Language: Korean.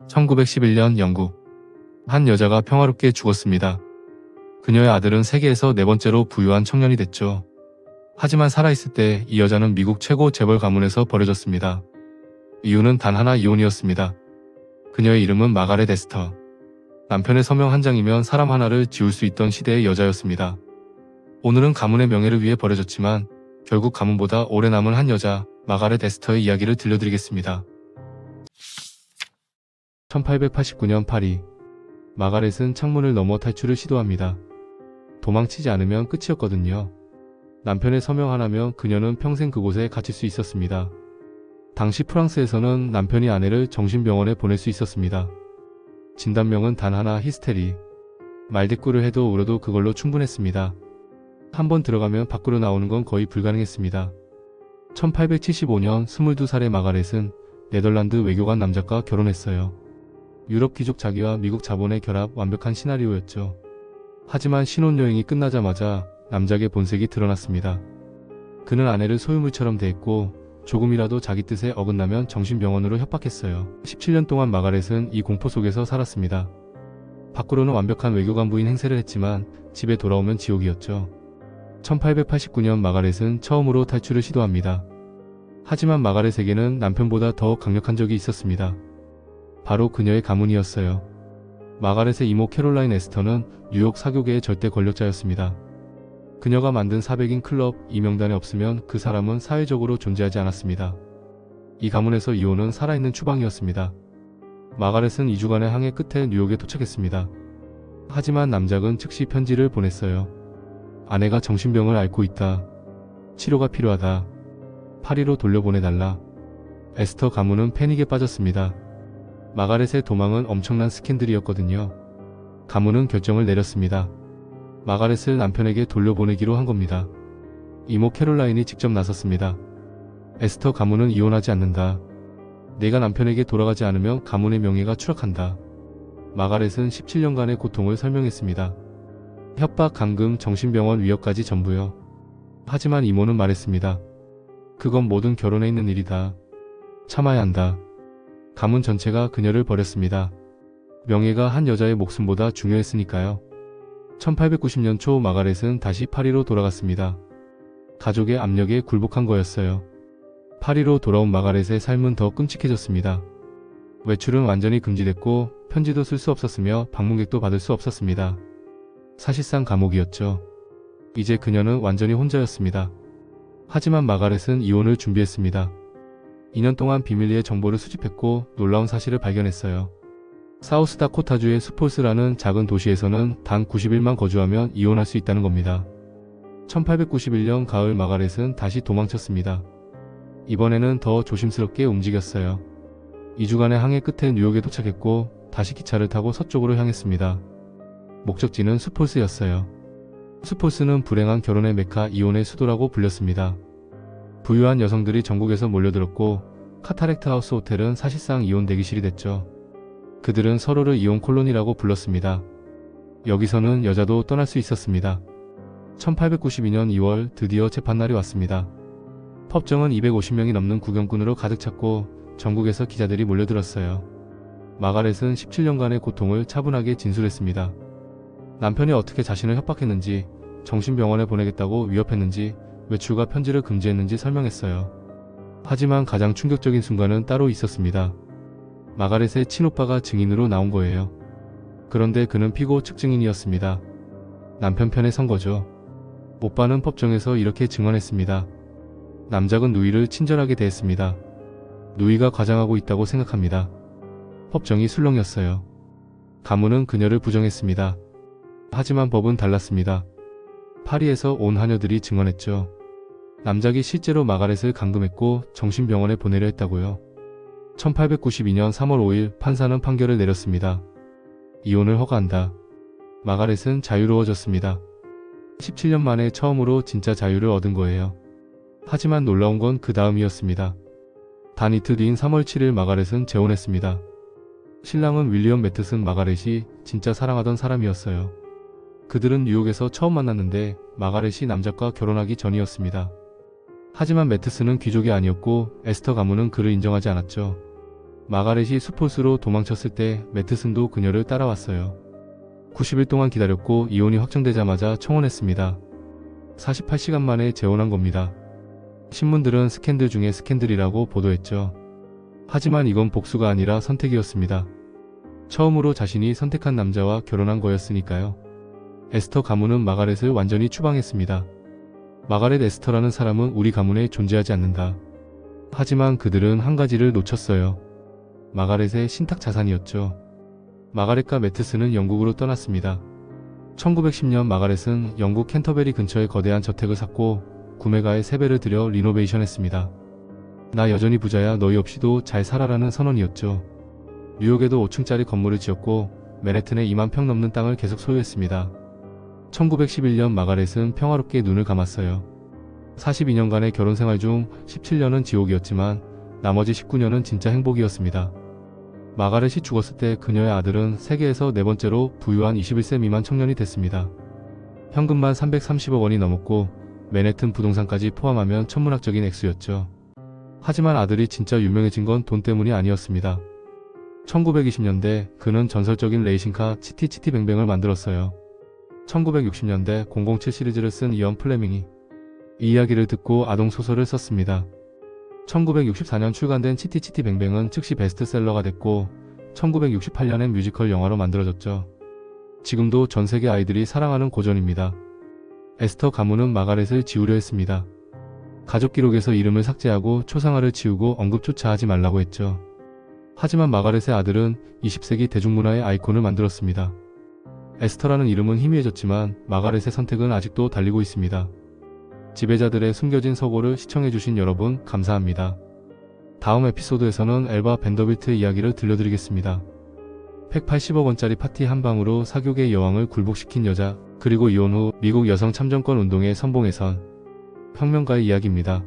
1911년 영국. 한 여자가 평화롭게 죽었습니다. 그녀의 아들은 세계에서 네 번째로 부유한 청년이 됐죠. 하지만 살아있을 때 이 여자는 미국 최고 재벌 가문에서 버려졌습니다. 이유는 단 하나, 이혼이었습니다. 그녀의 이름은 마가렛 에스터. 남편의 서명 한 장이면 사람 하나를 지울 수 있던 시대의 여자였습니다. 오늘은 가문의 명예를 위해 버려졌지만 결국 가문보다 오래 남은 한 여자, 마가렛 에스터의 이야기를 들려드리겠습니다. 1889년 파리. 마가렛은 창문을 넘어 탈출을 시도합니다. 도망치지 않으면 끝이었거든요. 남편의 서명 하나면 그녀는 평생 그곳에 갇힐 수 있었습니다. 당시 프랑스에서는 남편이 아내를 정신병원에 보낼 수 있었습니다. 진단명은 단 하나, 히스테리. 말대꾸를 해도 울어도 그걸로 충분했습니다. 한번 들어가면 밖으로 나오는 건 거의 불가능했습니다. 1875년 22살의 마가렛은 네덜란드 외교관 남작과 결혼했어요. 유럽 귀족 자기와 미국 자본의 결합, 완벽한 시나리오였죠. 하지만 신혼여행이 끝나자마자 남작의 본색이 드러났습니다. 그는 아내를 소유물처럼 대했고 조금이라도 자기 뜻에 어긋나면 정신병원으로 협박했어요. 17년 동안 마가렛은 이 공포 속에서 살았습니다. 밖으로는 완벽한 외교관부인 행세를 했지만 집에 돌아오면 지옥이었죠. 1889년 마가렛은 처음으로 탈출을 시도합니다. 하지만 마가렛에게는 남편보다 더 강력한 적이 있었습니다. 바로 그녀의 가문이었어요. 마가렛의 이모 캐롤라인 에스터는 뉴욕 사교계의 절대 권력자였습니다. 그녀가 만든 400인 클럽 이 명단에 없으면 그 사람은 사회적으로 존재하지 않았습니다. 이 가문에서 이혼은 살아있는 추방이었습니다. 마가렛은 2주간의 항해 끝에 뉴욕에 도착했습니다. 하지만 남작은 즉시 편지를 보냈어요. 아내가 정신병을 앓고 있다. 치료가 필요하다. 파리로 돌려보내달라. 에스터 가문은 패닉에 빠졌습니다. 마가렛의 도망은 엄청난 스캔들이었거든요. 가문은 결정을 내렸습니다. 마가렛을 남편에게 돌려보내기로 한 겁니다. 이모 캐롤라인이 직접 나섰습니다. 에스터 가문은 이혼하지 않는다. 내가 남편에게 돌아가지 않으면 가문의 명예가 추락한다. 마가렛은 17년간의 고통을 설명했습니다. 협박, 감금, 정신병원 위협까지 전부요. 하지만 이모는 말했습니다. 그건 모든 결혼에 있는 일이다. 참아야 한다. 가문 전체가 그녀를 버렸습니다. 명예가 한 여자의 목숨보다 중요했으니까요. 1890년 초 마가렛은 다시 파리로 돌아갔습니다. 가족의 압력에 굴복한 거였어요. 파리로 돌아온 마가렛의 삶은 더 끔찍해졌습니다. 외출은 완전히 금지됐고 편지도 쓸 수 없었으며 방문객도 받을 수 없었습니다. 사실상 감옥이었죠. 이제 그녀는 완전히 혼자였습니다. 하지만 마가렛은 이혼을 준비했습니다. 2년 동안 비밀리에 정보를 수집했고 놀라운 사실을 발견했어요. 사우스다코타주의 스폴스라는 작은 도시에서는 단 90일만 거주하면 이혼할 수 있다는 겁니다. 1891년 가을 마가렛은 다시 도망쳤습니다. 이번에는 더 조심스럽게 움직였어요. 2주간의 항해 끝에 뉴욕에 도착했고 다시 기차를 타고 서쪽으로 향했습니다. 목적지는 스폴스였어요. 스폴스는 불행한 결혼의 메카, 이혼의 수도라고 불렸습니다. 부유한 여성들이 전국에서 몰려들었고 카타렉트 하우스 호텔은 사실상 이혼 대기실이 됐죠. 그들은 서로를 이혼 콜로니라고 불렀습니다. 여기서는 여자도 떠날 수 있었습니다. 1892년 2월 드디어 재판날이 왔습니다. 법정은 250명이 넘는 구경꾼으로 가득 찼고 전국에서 기자들이 몰려들었어요. 마가렛은 17년간의 고통을 차분하게 진술했습니다. 남편이 어떻게 자신을 협박했는지, 정신병원에 보내겠다고 위협했는지, 외출과 편지를 금지했는지 설명했어요. 하지만 가장 충격적인 순간은 따로 있었습니다. 마가렛의 친오빠가 증인으로 나온 거예요. 그런데 그는 피고 측 증인이었습니다. 남편 편에 선 거죠. 오빠는 법정에서 이렇게 증언했습니다. 남작은 누이를 친절하게 대했습니다. 누이가 과장하고 있다고 생각합니다. 법정이 술렁였어요. 가문은 그녀를 부정했습니다. 하지만 법은 달랐습니다. 파리에서 온 하녀들이 증언했죠. 남작이 실제로 마가렛을 감금했고 정신병원에 보내려 했다고요. 1892년 3월 5일 판사는 판결을 내렸습니다. 이혼을 허가한다. 마가렛은 자유로워졌습니다. 17년 만에 처음으로 진짜 자유를 얻은 거예요. 하지만 놀라운 건 그 다음이었습니다. 단 이틀 뒤인 3월 7일 마가렛은 재혼했습니다. 신랑은 윌리엄 매트슨. 마가렛이 진짜 사랑하던 사람이었어요. 그들은 뉴욕에서 처음 만났는데 마가렛이 남작과 결혼하기 전이었습니다. 하지만 매트슨은 귀족이 아니었고 에스터 가문은 그를 인정하지 않았죠. 마가렛이 수포스로 도망쳤을 때 매트슨도 그녀를 따라왔어요. 90일 동안 기다렸고 이혼이 확정되자마자 청혼했습니다. 48시간 만에 재혼한 겁니다. 신문들은 스캔들 중에 스캔들이라고 보도했죠. 하지만 이건 복수가 아니라 선택이었습니다. 처음으로 자신이 선택한 남자와 결혼한 거였으니까요. 에스터 가문은 마가렛을 완전히 추방했습니다. 마가렛 에스터라는 사람은 우리 가문에 존재하지 않는다. 하지만 그들은 한 가지를 놓쳤어요. 마가렛의 신탁 자산이었죠. 마가렛과 매트스는 영국으로 떠났습니다. 1910년 마가렛은 영국 캔터베리 근처에 거대한 저택을 샀고 구매가의 3배를 들여 리노베이션했습니다. 나 여전히 부자야, 너희 없이도 잘 살아라는 선언이었죠. 뉴욕에도 5층짜리 건물을 지었고 맨해튼에 2만 평 넘는 땅을 계속 소유했습니다. 1911년 마가렛은 평화롭게 눈을 감았어요. 42년간의 결혼 생활 중 17년은 지옥이었지만 나머지 19년은 진짜 행복이었습니다. 마가렛이 죽었을 때 그녀의 아들은 세계에서 4번째로 부유한 21세 미만 청년이 됐습니다. 현금만 330억 원이 넘었고 맨해튼 부동산까지 포함하면 천문학적인 액수였죠. 하지만 아들이 진짜 유명해진 건 돈 때문이 아니었습니다. 1920년대 그는 전설적인 레이싱카 치티치티뱅뱅을 만들었어요. 1960년대 007 시리즈를 쓴 이언 플레밍이 이 이야기를 듣고 아동소설을 썼습니다. 1964년 출간된 치티치티뱅뱅은 즉시 베스트셀러가 됐고 1968년엔 뮤지컬 영화로 만들어졌죠. 지금도 전 세계 아이들이 사랑하는 고전입니다. 에스터 가문은 마가렛을 지우려 했습니다. 가족 기록에서 이름을 삭제하고 초상화를 지우고 언급조차 하지 말라고 했죠. 하지만 마가렛의 아들은 20세기 대중문화의 아이콘을 만들었습니다. 에스터라는 이름은 희미해졌지만 마가렛의 선택은 아직도 달리고 있습니다. 지배자들의 숨겨진 서고를 시청해주신 여러분 감사합니다. 다음 에피소드에서는 엘바 벤더빌트의 이야기를 들려드리겠습니다. 180억 원짜리 파티 한 방으로 사교계의 여왕을 굴복시킨 여자, 그리고 이혼 후 미국 여성 참정권 운동의 선봉에 선 혁명가의 이야기입니다.